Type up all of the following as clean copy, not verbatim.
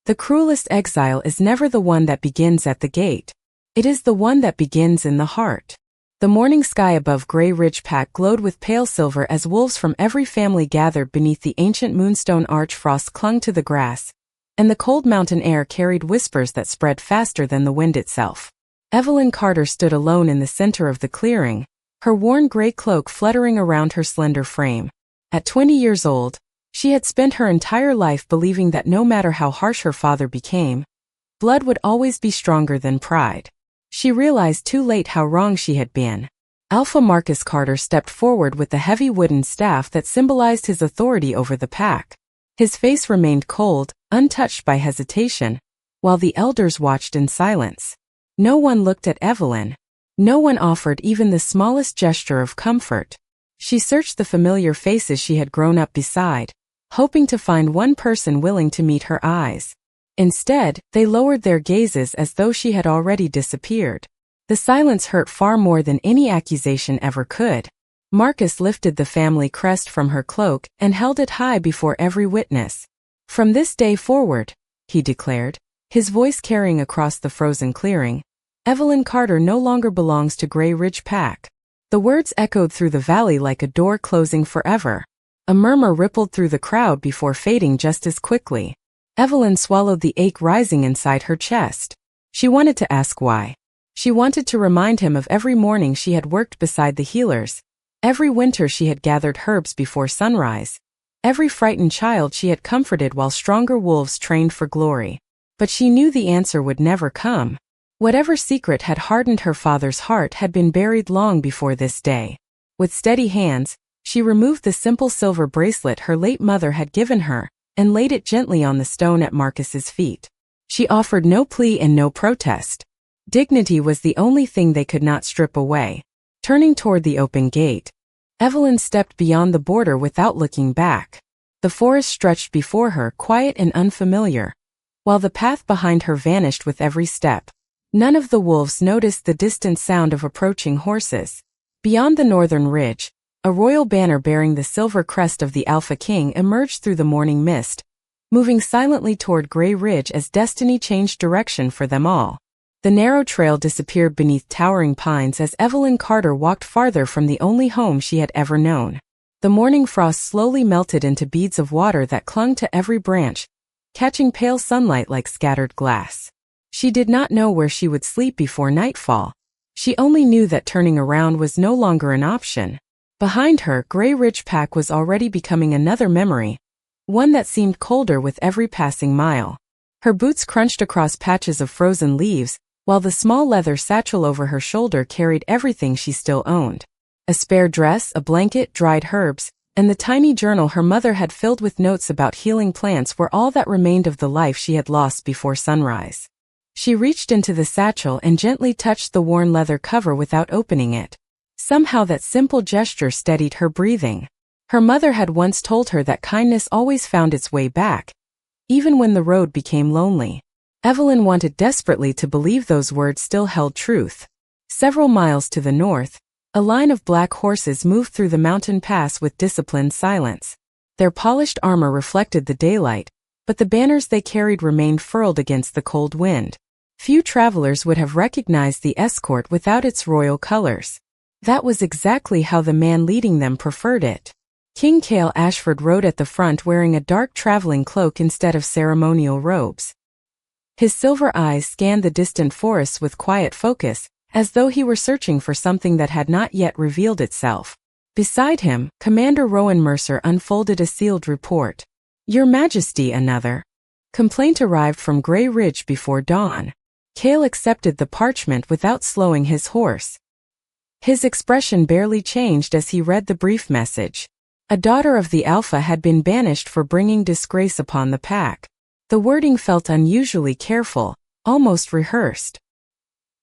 The cruelest exile is never the one that begins at the gate. It is the one that begins in the heart. The morning sky above Grey Ridge Pack glowed with pale silver as wolves from every family gathered beneath the ancient moonstone arch. Frost clung to the grass, and the cold mountain air carried whispers that spread faster than the wind itself. Evelyn Carter stood alone in the center of the clearing, her worn gray cloak fluttering around her slender frame. At 20 years old, she had spent her entire life believing that no matter how harsh her father became, blood would always be stronger than pride. She realized too late how wrong she had been. Alpha Marcus Carter stepped forward with the heavy wooden staff that symbolized his authority over the pack. His face remained cold, untouched by hesitation, while the elders watched in silence. No one looked at Evelyn. No one offered even the smallest gesture of comfort. She searched the familiar faces she had grown up beside, hoping to find one person willing to meet her eyes. Instead, they lowered their gazes as though she had already disappeared. The silence hurt far more than any accusation ever could. Marcus lifted the family crest from her cloak and held it high before every witness. "From this day forward," he declared, his voice carrying across the frozen clearing, "Evelyn Carter no longer belongs to Grey Ridge Pack." The words echoed through the valley like a door closing forever. A murmur rippled through the crowd before fading just as quickly. Evelyn swallowed the ache rising inside her chest. She wanted to ask why. She wanted to remind him of every morning she had worked beside the healers, every winter she had gathered herbs before sunrise, every frightened child she had comforted while stronger wolves trained for glory. But she knew the answer would never come. Whatever secret had hardened her father's heart had been buried long before this day. With steady hands, she removed the simple silver bracelet her late mother had given her and laid it gently on the stone at Marcus's feet. She offered no plea and no protest. Dignity was the only thing they could not strip away. Turning toward the open gate, Evelyn stepped beyond the border without looking back. The forest stretched before her, quiet and unfamiliar, while the path behind her vanished with every step. None of the wolves noticed the distant sound of approaching horses. Beyond the northern ridge, a royal banner bearing the silver crest of the Alpha King emerged through the morning mist, moving silently toward Grey Ridge as destiny changed direction for them all. The narrow trail disappeared beneath towering pines as Evelyn Carter walked farther from the only home she had ever known. The morning frost slowly melted into beads of water that clung to every branch, catching pale sunlight like scattered glass. She did not know where she would sleep before nightfall. She only knew that turning around was no longer an option. Behind her, Grey Ridge Pack was already becoming another memory, one that seemed colder with every passing mile. Her boots crunched across patches of frozen leaves, while the small leather satchel over her shoulder carried everything she still owned. A spare dress, a blanket, dried herbs, and the tiny journal her mother had filled with notes about healing plants were all that remained of the life she had lost before sunrise. She reached into the satchel and gently touched the worn leather cover without opening it. Somehow that simple gesture steadied her breathing. Her mother had once told her that kindness always found its way back, even when the road became lonely. Evelyn wanted desperately to believe those words still held truth. Several miles to the north, a line of black horses moved through the mountain pass with disciplined silence. Their polished armor reflected the daylight, but the banners they carried remained furled against the cold wind. Few travelers would have recognized the escort without its royal colors. That was exactly how the man leading them preferred it. King Cale Ashford rode at the front wearing a dark traveling cloak instead of ceremonial robes. His silver eyes scanned the distant forests with quiet focus, as though he were searching for something that had not yet revealed itself. Beside him, Commander Rowan Mercer unfolded a sealed report. "Your Majesty, another complaint arrived from Grey Ridge before dawn." Cale accepted the parchment without slowing his horse. His expression barely changed as he read the brief message. A daughter of the Alpha had been banished for bringing disgrace upon the pack. The wording felt unusually careful, almost rehearsed.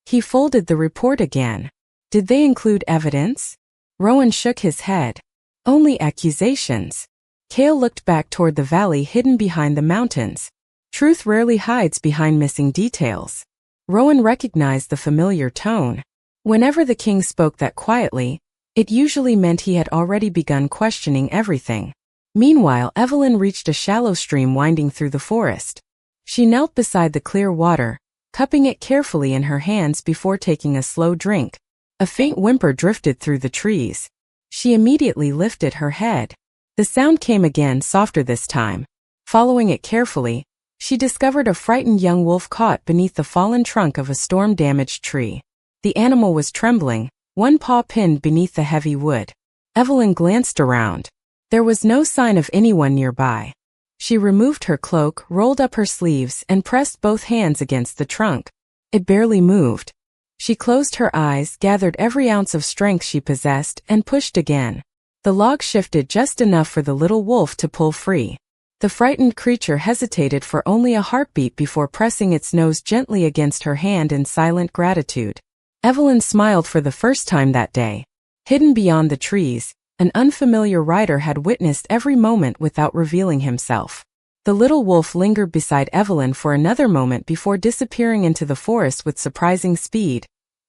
He folded the report again. Did they include evidence? Rowan shook his head. Only accusations. Cale looked back toward the valley hidden behind the mountains. Truth rarely hides behind missing details. Rowan recognized the familiar tone. Whenever the king spoke that quietly, it usually meant he had already begun questioning everything. Meanwhile, Evelyn reached a shallow stream winding through the forest. She knelt beside the clear water, cupping it carefully in her hands before taking a slow drink. A faint whimper drifted through the trees. She immediately lifted her head. The sound came again, softer this time. Following it carefully, she discovered a frightened young wolf caught beneath the fallen trunk of a storm-damaged tree. The animal was trembling, one paw pinned beneath the heavy wood. Evelyn glanced around. There was no sign of anyone nearby. She removed her cloak, rolled up her sleeves, and pressed both hands against the trunk. It barely moved. She closed her eyes, gathered every ounce of strength she possessed, and pushed again. The log shifted just enough for the little wolf to pull free. The frightened creature hesitated for only a heartbeat before pressing its nose gently against her hand in silent gratitude. Evelyn smiled for the first time that day. Hidden beyond the trees, an unfamiliar rider had witnessed every moment without revealing himself. The little wolf lingered beside Evelyn for another moment before disappearing into the forest with surprising speed,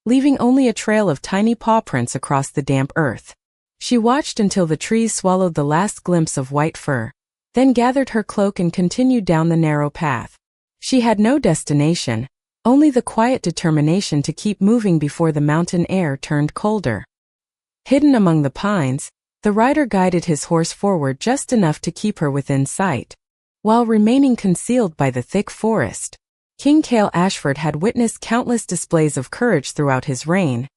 leaving only a trail of tiny paw prints across the damp earth. She watched until the trees swallowed the last glimpse of white fur, then gathered her cloak and continued down the narrow path. She had no destination, only the quiet determination to keep moving before the mountain air turned colder. Hidden among the pines, the rider guided his horse forward just enough to keep her within sight, while remaining concealed by the thick forest. King Cale Ashford had witnessed countless displays of courage throughout his reign,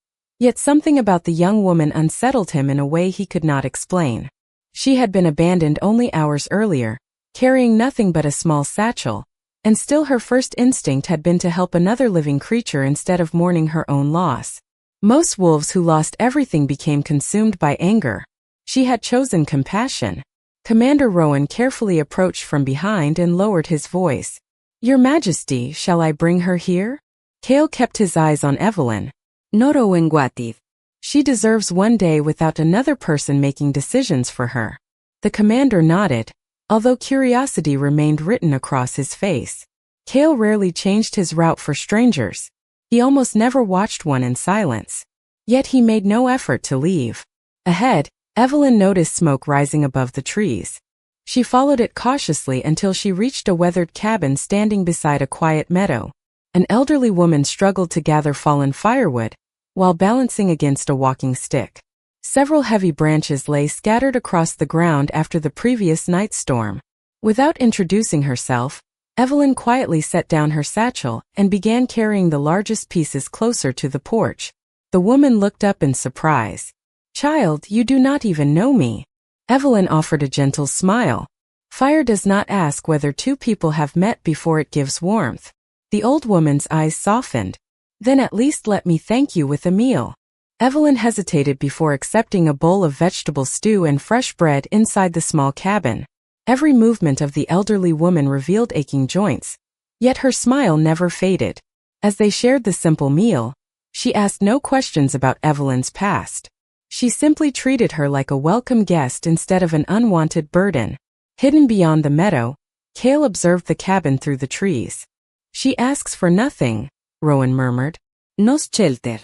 yet something about the young woman unsettled him in a way he could not explain. She had been abandoned only hours earlier, carrying nothing but a small satchel, and still her first instinct had been to help another living creature instead of mourning her own loss. Most wolves who lost everything became consumed by anger. She had chosen compassion. Commander Rowan carefully approached from behind and lowered his voice. "Your Majesty, shall I bring her here?" Cale kept his eyes on Evelyn. "Noro Nguatid. She deserves one day without another person making decisions for her." The commander nodded, although curiosity remained written across his face. Cale rarely changed his route for strangers. He almost never watched one in silence. Yet he made no effort to leave. Ahead, Evelyn noticed smoke rising above the trees. She followed it cautiously until she reached a weathered cabin standing beside a quiet meadow. An elderly woman struggled to gather fallen firewood, while balancing against a walking stick. Several heavy branches lay scattered across the ground after the previous night's storm. Without introducing herself, Evelyn quietly set down her satchel and began carrying the largest pieces closer to the porch. The woman looked up in surprise. "Child, you do not even know me." Evelyn offered a gentle smile. Fire does not ask whether two people have met before it gives warmth. The old woman's eyes softened. "Then at least let me thank you with a meal." Evelyn hesitated before accepting a bowl of vegetable stew and fresh bread inside the small cabin. Every movement of the elderly woman revealed aching joints, yet her smile never faded. As they shared the simple meal, she asked no questions about Evelyn's past. She simply treated her like a welcome guest instead of an unwanted burden. Hidden beyond the meadow, Cale observed the cabin through the trees. "She asks for nothing," Rowan murmured. "No shelter.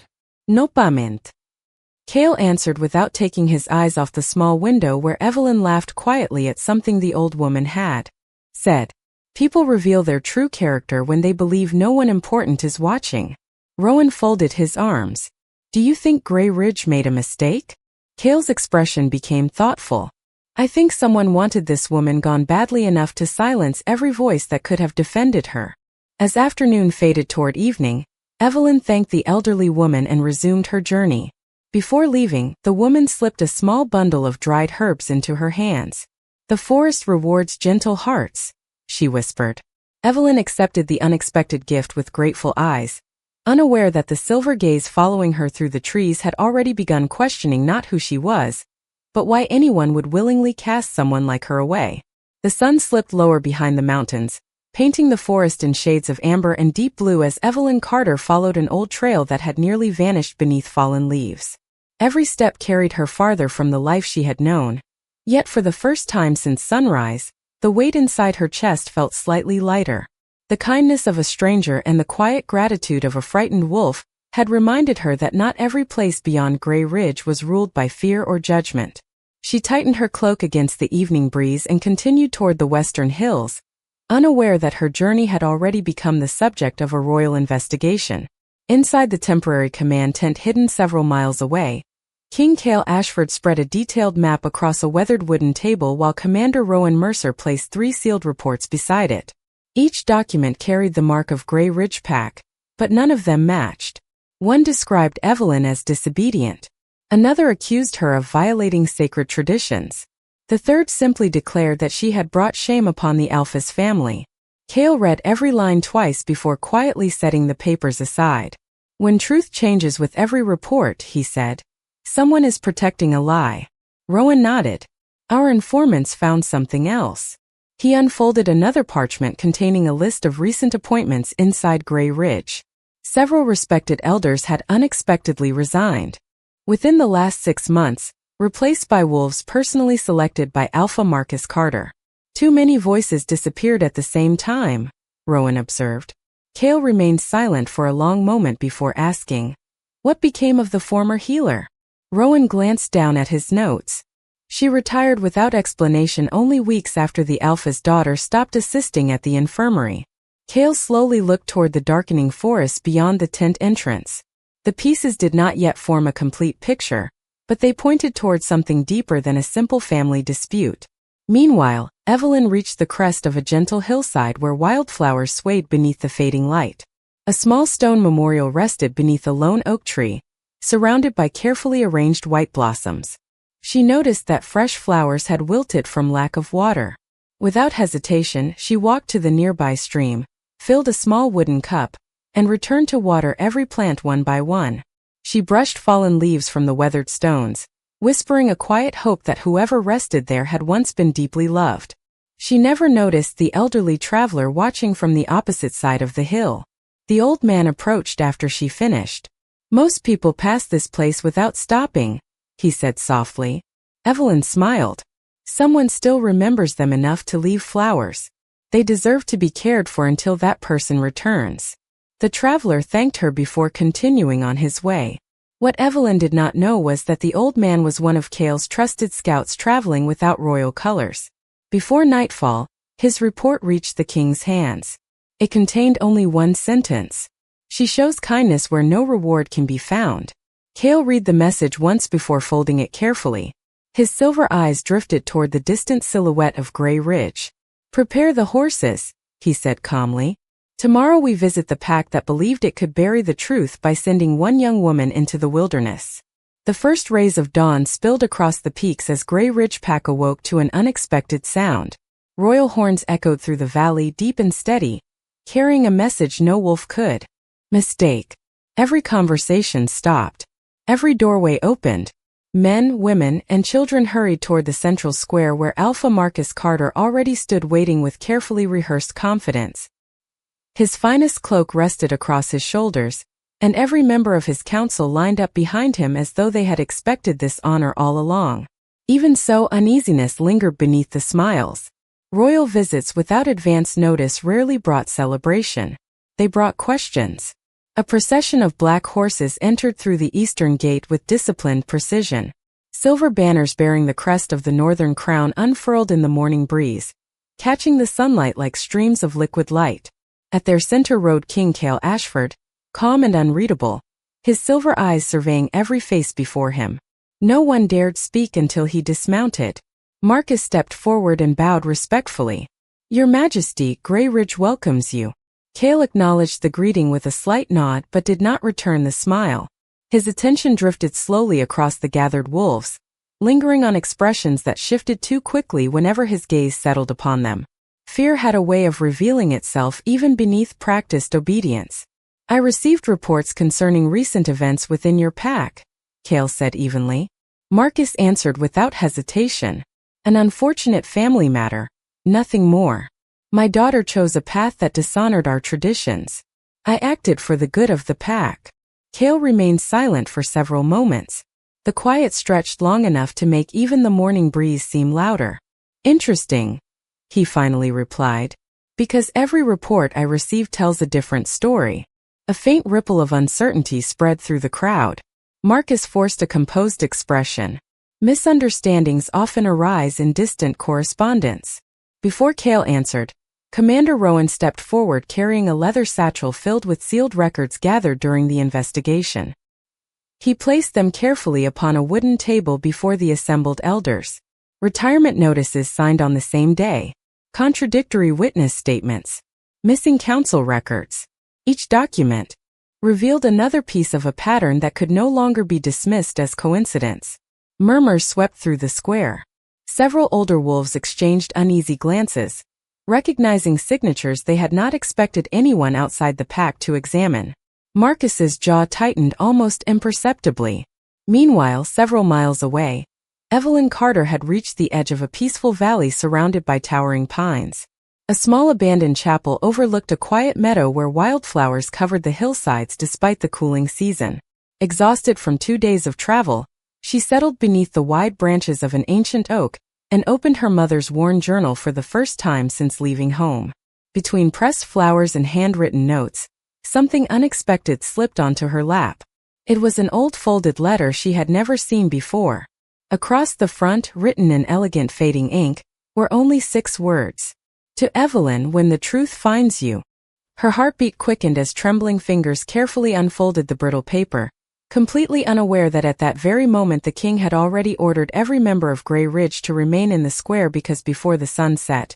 No payment." Cale answered without taking his eyes off the small window where Evelyn laughed quietly at something the old woman had said. "People reveal their true character when they believe no one important is watching." Rowan folded his arms. "Do you think Grey Ridge made a mistake?" Cale's expression became thoughtful. "I think someone wanted this woman gone badly enough to silence every voice that could have defended her." As afternoon faded toward evening, Evelyn thanked the elderly woman and resumed her journey. Before leaving, the woman slipped a small bundle of dried herbs into her hands. "The forest rewards gentle hearts," she whispered. Evelyn accepted the unexpected gift with grateful eyes, unaware that the silver gaze following her through the trees had already begun questioning not who she was, but why anyone would willingly cast someone like her away. The sun slipped lower behind the mountains, painting the forest in shades of amber and deep blue as Evelyn Carter followed an old trail that had nearly vanished beneath fallen leaves. Every step carried her farther from the life she had known, yet for the first time since sunrise, the weight inside her chest felt slightly lighter. The kindness of a stranger and the quiet gratitude of a frightened wolf had reminded her that not every place beyond Grey Ridge was ruled by fear or judgment. She tightened her cloak against the evening breeze and continued toward the western hills, unaware that her journey had already become the subject of a royal investigation. Inside the temporary command tent hidden several miles away, King Cale Ashford spread a detailed map across a weathered wooden table while Commander Rowan Mercer placed 3 sealed reports beside it. Each document carried the mark of Grey Ridge Pack, but none of them matched. One described Evelyn as disobedient. Another accused her of violating sacred traditions. The third simply declared that she had brought shame upon the Alphys family. Cale read every line twice before quietly setting the papers aside. When truth changes with every report, he said. Someone is protecting a lie. Rowan nodded. Our informants found something else. He unfolded another parchment containing a list of recent appointments inside Grey Ridge. Several respected elders had unexpectedly resigned. Within the last 6 months, replaced by wolves personally selected by Alpha Marcus Carter. Too many voices disappeared at the same time, Rowan observed. Cale remained silent for a long moment before asking, "What became of the former healer?" Rowan glanced down at his notes. She retired without explanation only weeks after the Alpha's daughter stopped assisting at the infirmary. Cale slowly looked toward the darkening forest beyond the tent entrance. The pieces did not yet form a complete picture, but they pointed toward something deeper than a simple family dispute. Meanwhile, Evelyn reached the crest of a gentle hillside where wildflowers swayed beneath the fading light. A small stone memorial rested beneath a lone oak tree, surrounded by carefully arranged white blossoms. She noticed that fresh flowers had wilted from lack of water. Without hesitation, she walked to the nearby stream, filled a small wooden cup, and returned to water every plant one by one. She brushed fallen leaves from the weathered stones, whispering a quiet hope that whoever rested there had once been deeply loved. She never noticed the elderly traveler watching from the opposite side of the hill. The old man approached after she finished. "Most people pass this place without stopping," he said softly. Evelyn smiled. "Someone still remembers them enough to leave flowers. They deserve to be cared for until that person returns." The traveler thanked her before continuing on his way. What Evelyn did not know was that the old man was one of Cale's trusted scouts traveling without royal colors. Before nightfall, his report reached the king's hands. It contained only one sentence. "She shows kindness where no reward can be found." Cale read the message once before folding it carefully. His silver eyes drifted toward the distant silhouette of Grey Ridge. "Prepare the horses," he said calmly. "Tomorrow we visit the pack that believed it could bury the truth by sending one young woman into the wilderness." The first rays of dawn spilled across the peaks as Grey Ridge Pack awoke to an unexpected sound. Royal horns echoed through the valley deep and steady, carrying a message no wolf could. Mistake. Every conversation stopped. Every doorway opened. Men, women, and children hurried toward the central square where Alpha Marcus Carter already stood waiting with carefully rehearsed confidence. His finest cloak rested across his shoulders, and every member of his council lined up behind him as though they had expected this honor all along. Even so, uneasiness lingered beneath the smiles. Royal visits without advance notice rarely brought celebration. They brought questions. A procession of black horses entered through the eastern gate with disciplined precision. Silver banners bearing the crest of the northern crown unfurled in the morning breeze, catching the sunlight like streams of liquid light. At their center rode King Cale Ashford, calm and unreadable, his silver eyes surveying every face before him. No one dared speak until he dismounted. Marcus stepped forward and bowed respectfully. "Your Majesty, Grey Ridge welcomes you." Cale acknowledged the greeting with a slight nod but did not return the smile. His attention drifted slowly across the gathered wolves, lingering on expressions that shifted too quickly whenever his gaze settled upon them. Fear had a way of revealing itself even beneath practiced obedience. "I received reports concerning recent events within your pack," Cale said evenly. Marcus answered without hesitation. "An unfortunate family matter, nothing more. My daughter chose a path that dishonored our traditions. I acted for the good of the pack." Cale remained silent for several moments. The quiet stretched long enough to make even the morning breeze seem louder. "Interesting," he finally replied. "Because every report I receive tells a different story." A faint ripple of uncertainty spread through the crowd. Marcus forced a composed expression. "Misunderstandings often arise in distant correspondence." Before Cale answered, Commander Rowan stepped forward carrying a leather satchel filled with sealed records gathered during the investigation. He placed them carefully upon a wooden table before the assembled elders. Retirement notices signed on the same day. Contradictory witness statements. Missing counsel records. Each document revealed another piece of a pattern that could no longer be dismissed as coincidence. Murmurs swept through the square. Several older wolves exchanged uneasy glances, recognizing signatures they had not expected anyone outside the pack to examine. Marcus's jaw tightened almost imperceptibly. Meanwhile, several miles away, Evelyn Carter had reached the edge of a peaceful valley surrounded by towering pines. A small abandoned chapel overlooked a quiet meadow where wildflowers covered the hillsides despite the cooling season. Exhausted from 2 days of travel, she settled beneath the wide branches of an ancient oak and opened her mother's worn journal for the first time since leaving home. Between pressed flowers and handwritten notes, something unexpected slipped onto her lap. It was an old folded letter she had never seen before. Across the front, written in elegant fading ink, were only 6 words. To Evelyn, when the truth finds you. Her heartbeat quickened as trembling fingers carefully unfolded the brittle paper, completely unaware that at that very moment the king had already ordered every member of Grey Ridge to remain in the square because before the sun set,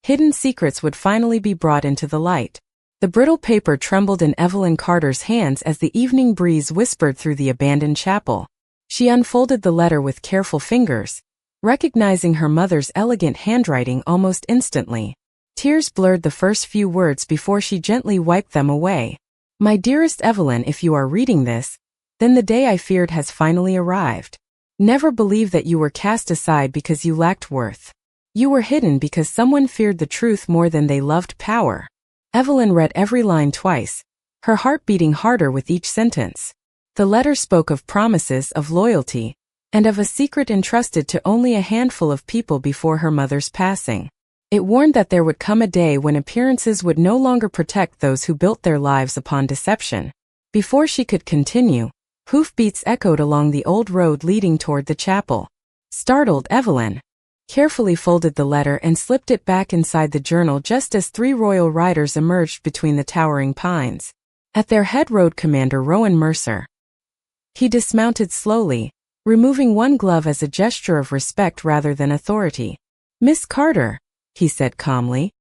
hidden secrets would finally be brought into the light. The brittle paper trembled in Evelyn Carter's hands as the evening breeze whispered through the abandoned chapel. She unfolded the letter with careful fingers, recognizing her mother's elegant handwriting almost instantly. Tears blurred the first few words before she gently wiped them away. My dearest Evelyn, if you are reading this, then the day I feared has finally arrived. Never believe that you were cast aside because you lacked worth. You were hidden because someone feared the truth more than they loved power. Evelyn read every line twice, her heart beating harder with each sentence. The letter spoke of promises, of loyalty, and of a secret entrusted to only a handful of people before her mother's passing. It warned that there would come a day when appearances would no longer protect those who built their lives upon deception. Before she could continue, hoofbeats echoed along the old road leading toward the chapel. Startled, Evelyn carefully folded the letter and slipped it back inside the journal just as 3 royal riders emerged between the towering pines. At their head rode Commander Rowan Mercer. He dismounted slowly, removing one glove as a gesture of respect rather than authority. Miss Carter, he said calmly.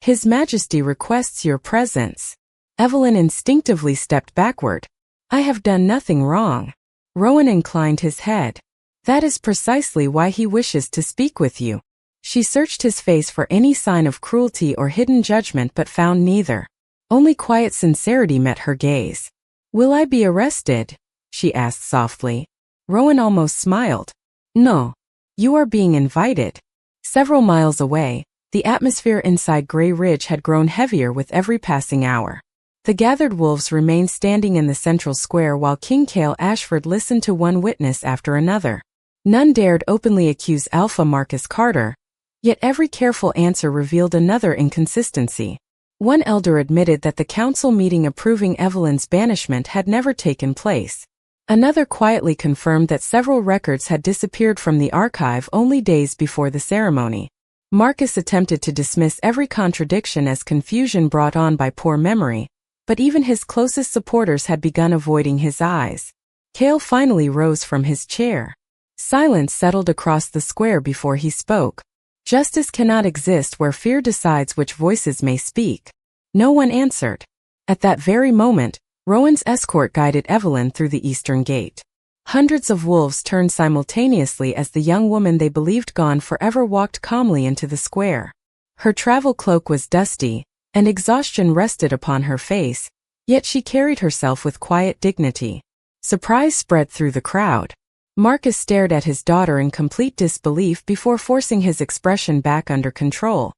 His Majesty requests your presence. Evelyn instinctively stepped backward. I have done nothing wrong. Rowan inclined his head. That is precisely why he wishes to speak with you. She searched his face for any sign of cruelty or hidden judgment but found neither. Only quiet sincerity met her gaze. Will I be arrested? She asked softly. Rowan almost smiled. No. You are being invited. Several miles away, the atmosphere inside Grey Ridge had grown heavier with every passing hour. The gathered wolves remained standing in the central square while King Cale Ashford listened to one witness after another. None dared openly accuse Alpha Marcus Carter, yet every careful answer revealed another inconsistency. One elder admitted that the council meeting approving Evelyn's banishment had never taken place. Another quietly confirmed that several records had disappeared from the archive only days before the ceremony. Marcus attempted to dismiss every contradiction as confusion brought on by poor memory, but even his closest supporters had begun avoiding his eyes. Cale finally rose from his chair. Silence settled across the square before he spoke. Justice cannot exist where fear decides which voices may speak. No one answered. At that very moment, Rowan's escort guided Evelyn through the eastern gate. Hundreds of wolves turned simultaneously as the young woman they believed gone forever walked calmly into the square. Her travel cloak was dusty, and exhaustion rested upon her face, yet she carried herself with quiet dignity. Surprise spread through the crowd. Marcus stared at his daughter in complete disbelief before forcing his expression back under control.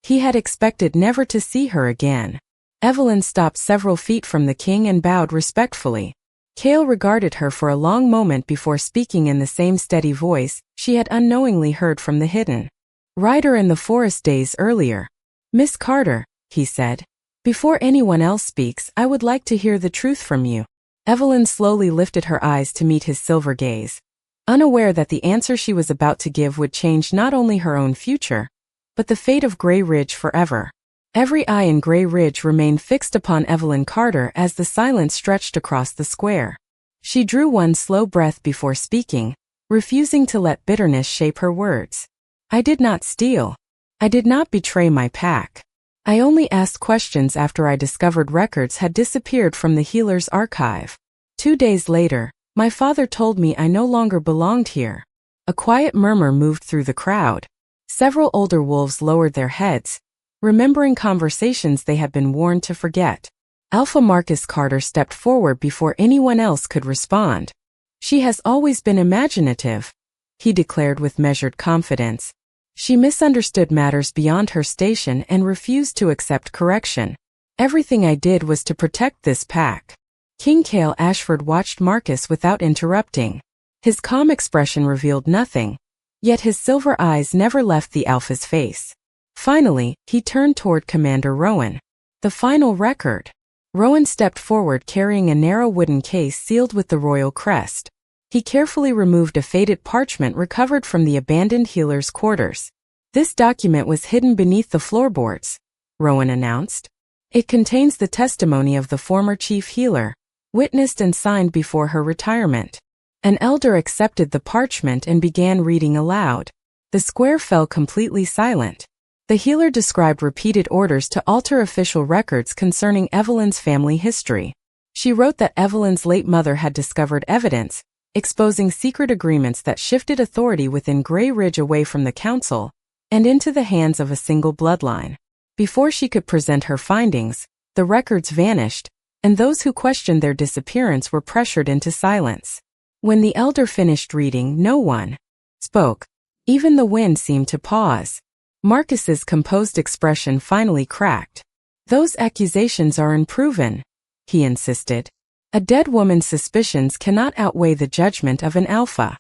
He had expected never to see her again. Evelyn stopped several feet from the king and bowed respectfully. Cale regarded her for a long moment before speaking in the same steady voice she had unknowingly heard from the hidden rider in the forest days earlier. Miss Carter, he said, before anyone else speaks, I would like to hear the truth from you. Evelyn slowly lifted her eyes to meet his silver gaze, unaware that the answer she was about to give would change not only her own future, but the fate of Grey Ridge forever. Every eye in Grey Ridge remained fixed upon Evelyn Carter as the silence stretched across the square. She drew one slow breath before speaking, refusing to let bitterness shape her words. I did not steal. I did not betray my pack. I only asked questions after I discovered records had disappeared from the healer's archive. 2 days later, my father told me I no longer belonged here. A quiet murmur moved through the crowd. Several older wolves lowered their heads, remembering conversations they had been warned to forget. Alpha Marcus Carter stepped forward before anyone else could respond. She has always been imaginative, he declared with measured confidence. She misunderstood matters beyond her station and refused to accept correction. Everything I did was to protect this pack. King Cale Ashford watched Marcus without interrupting. His calm expression revealed nothing, yet his silver eyes never left the Alpha's face. Finally, he turned toward Commander Rowan. The final record. Rowan stepped forward carrying a narrow wooden case sealed with the royal crest. He carefully removed a faded parchment recovered from the abandoned healer's quarters. This document was hidden beneath the floorboards, Rowan announced. It contains the testimony of the former chief healer, witnessed and signed before her retirement. An elder accepted the parchment and began reading aloud. The square fell completely silent. The healer described repeated orders to alter official records concerning Evelyn's family history. She wrote that Evelyn's late mother had discovered evidence, exposing secret agreements that shifted authority within Grey Ridge away from the council and into the hands of a single bloodline. Before she could present her findings, the records vanished, and those who questioned their disappearance were pressured into silence. When the elder finished reading, no one spoke. Even the wind seemed to pause. Marcus's composed expression finally cracked. Those accusations are unproven, he insisted. A dead woman's suspicions cannot outweigh the judgment of an alpha.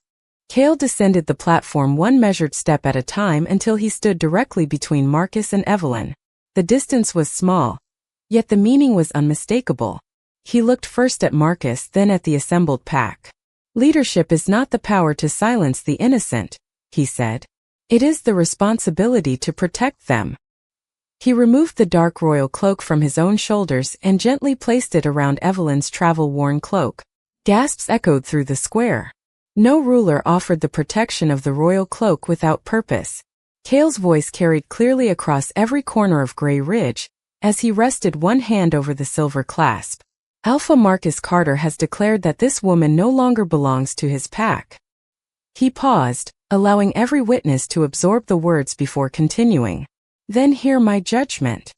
Cale descended the platform one measured step at a time until he stood directly between Marcus and Evelyn. The distance was small, yet the meaning was unmistakable. He looked first at Marcus, then at the assembled pack. Leadership is not the power to silence the innocent, he said. It is the responsibility to protect them. He removed the dark royal cloak from his own shoulders and gently placed it around Evelyn's travel-worn cloak. Gasps echoed through the square. No ruler offered the protection of the royal cloak without purpose. Cale's voice carried clearly across every corner of Grey Ridge, as he rested one hand over the silver clasp. Alpha Marcus Carter has declared that this woman no longer belongs to his pack. He paused, allowing every witness to absorb the words before continuing. Then hear my judgment.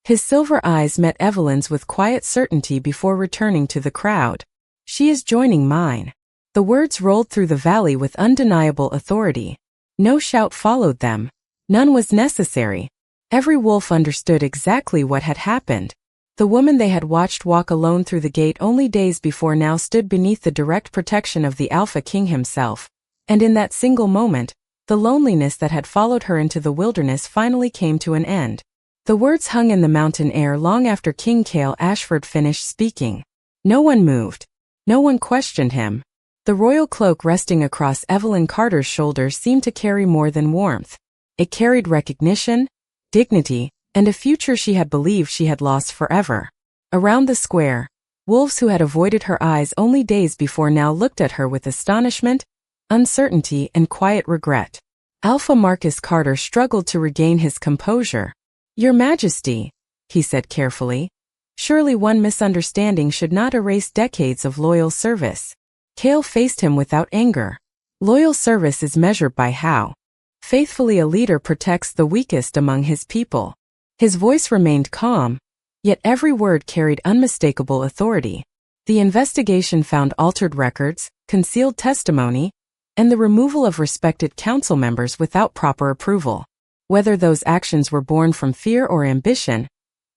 His silver eyes met Evelyn's with quiet certainty before returning to the crowd. She is joining mine. The words rolled through the valley with undeniable authority. No shout followed them. None was necessary. Every wolf understood exactly what had happened. The woman they had watched walk alone through the gate only days before now stood beneath the direct protection of the Alpha King himself. And in that single moment, the loneliness that had followed her into the wilderness finally came to an end. The words hung in the mountain air long after King Cale Ashford finished speaking. No one moved. No one questioned him. The royal cloak resting across Evelyn Carter's shoulders seemed to carry more than warmth. It carried recognition, dignity, and a future she had believed she had lost forever. Around the square, wolves who had avoided her eyes only days before now looked at her with astonishment, uncertainty, and quiet regret. Alpha Marcus Carter struggled to regain his composure. Your Majesty, he said carefully, surely one misunderstanding should not erase decades of loyal service. Cale faced him without anger. Loyal service is measured by how faithfully a leader protects the weakest among his people. His voice remained calm, yet every word carried unmistakable authority. The investigation found altered records, concealed testimony, and the removal of respected council members without proper approval. Whether those actions were born from fear or ambition,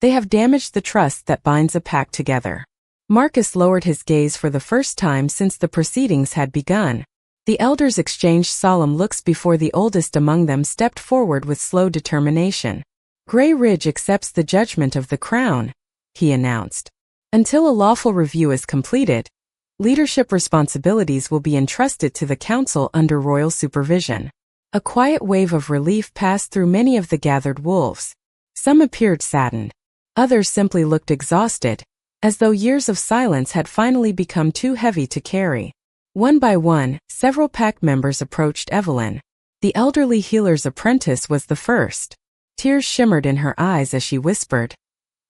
they have damaged the trust that binds a pack together. Marcus lowered his gaze for the first time since the proceedings had begun. The elders exchanged solemn looks before the oldest among them stepped forward with slow determination. Grey Ridge accepts the judgment of the crown, he announced. Until a lawful review is completed, leadership responsibilities will be entrusted to the council under royal supervision. A quiet wave of relief passed through many of the gathered wolves. Some appeared saddened. Others simply looked exhausted, as though years of silence had finally become too heavy to carry. One by one, several pack members approached Evelyn. The elderly healer's apprentice was the first. Tears shimmered in her eyes as she whispered,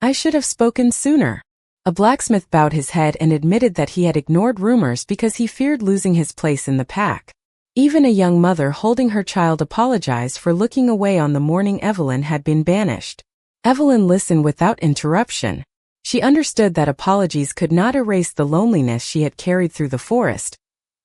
"I should have spoken sooner." A blacksmith bowed his head and admitted that he had ignored rumors because he feared losing his place in the pack. Even a young mother holding her child apologized for looking away on the morning Evelyn had been banished. Evelyn listened without interruption. She understood that apologies could not erase the loneliness she had carried through the forest,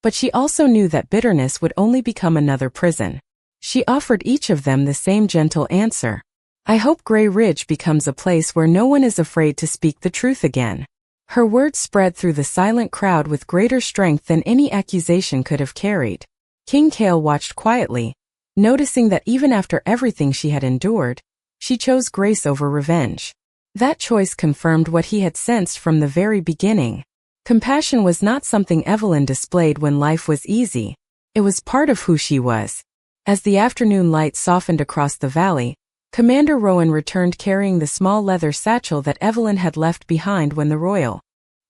but she also knew that bitterness would only become another prison. She offered each of them the same gentle answer. "I hope Grey Ridge becomes a place where no one is afraid to speak the truth again." Her words spread through the silent crowd with greater strength than any accusation could have carried. King Kale watched quietly, noticing that even after everything she had endured, she chose grace over revenge. That choice confirmed what he had sensed from the very beginning. Compassion was not something Evelyn displayed when life was easy. It was part of who she was. As the afternoon light softened across the valley, Commander Rowan returned carrying the small leather satchel that Evelyn had left behind when the royal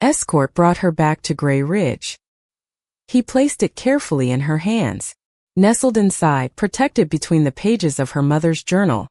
escort brought her back to Grey Ridge. He placed it carefully in her hands. Nestled inside, protected between the pages of her mother's journal,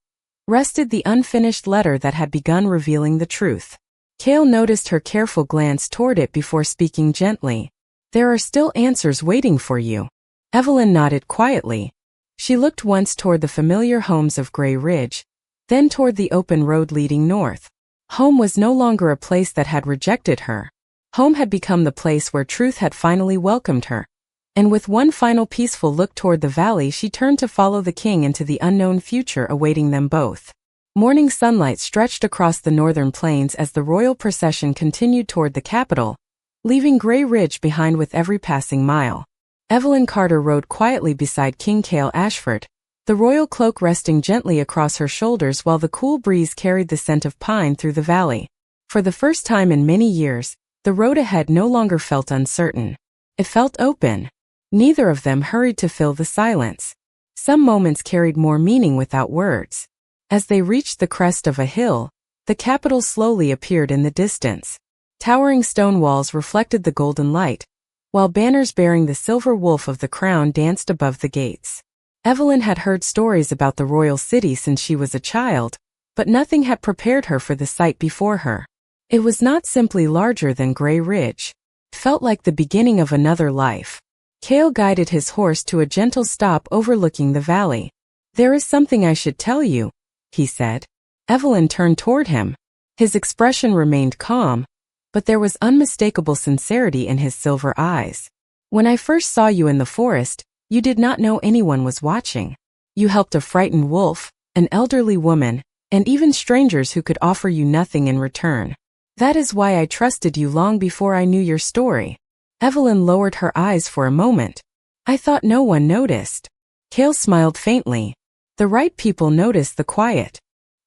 rested the unfinished letter that had begun revealing the truth. Kale noticed her careful glance toward it before speaking gently. "There are still answers waiting for you." Evelyn nodded quietly. She looked once toward the familiar homes of Grey Ridge, then toward the open road leading north. Home was no longer a place that had rejected her. Home had become the place where truth had finally welcomed her. And with one final peaceful look toward the valley, she turned to follow the king into the unknown future awaiting them both. Morning sunlight stretched across the northern plains as the royal procession continued toward the capital, leaving Grey Ridge behind with every passing mile. Evelyn Carter rode quietly beside King Kale Ashford, the royal cloak resting gently across her shoulders while the cool breeze carried the scent of pine through the valley. For the first time in many years, the road ahead no longer felt uncertain. It felt open. Neither of them hurried to fill the silence. Some moments carried more meaning without words. As they reached the crest of a hill, the capital slowly appeared in the distance. Towering stone walls reflected the golden light, while banners bearing the silver wolf of the crown danced above the gates. Evelyn had heard stories about the royal city since she was a child, but nothing had prepared her for the sight before her. It was not simply larger than Grey Ridge. It felt like the beginning of another life. Kale guided his horse to a gentle stop overlooking the valley. "There is something I should tell you," he said. Evelyn turned toward him. His expression remained calm, but there was unmistakable sincerity in his silver eyes. "When I first saw you in the forest, you did not know anyone was watching. You helped a frightened wolf, an elderly woman, and even strangers who could offer you nothing in return. That is why I trusted you long before I knew your story." Evelyn lowered her eyes for a moment. "I thought no one noticed." Kale smiled faintly. "The right people notice the quiet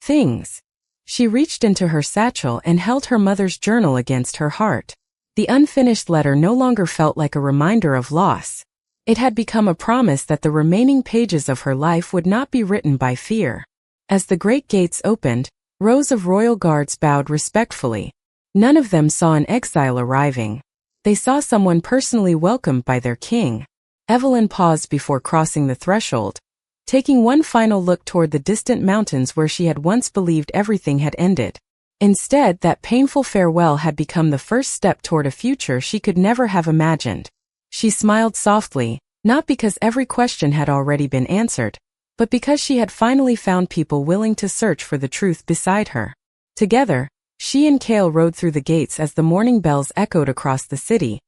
things." She reached into her satchel and held her mother's journal against her heart. The unfinished letter no longer felt like a reminder of loss. It had become a promise that the remaining pages of her life would not be written by fear. As the great gates opened, rows of royal guards bowed respectfully. None of them saw an exile arriving. They saw someone personally welcomed by their king. Evelyn paused before crossing the threshold, taking one final look toward the distant mountains where she had once believed everything had ended. Instead, that painful farewell had become the first step toward a future she could never have imagined. She smiled softly, not because every question had already been answered, but because she had finally found people willing to search for the truth beside her. Together, she and Kale rode through the gates as the morning bells echoed across the city,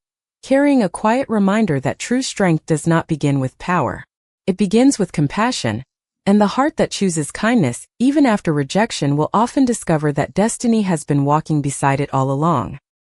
carrying a quiet reminder that true strength does not begin with power. It begins with compassion, and the heart that chooses kindness, even after rejection, will often discover that destiny has been walking beside it all along.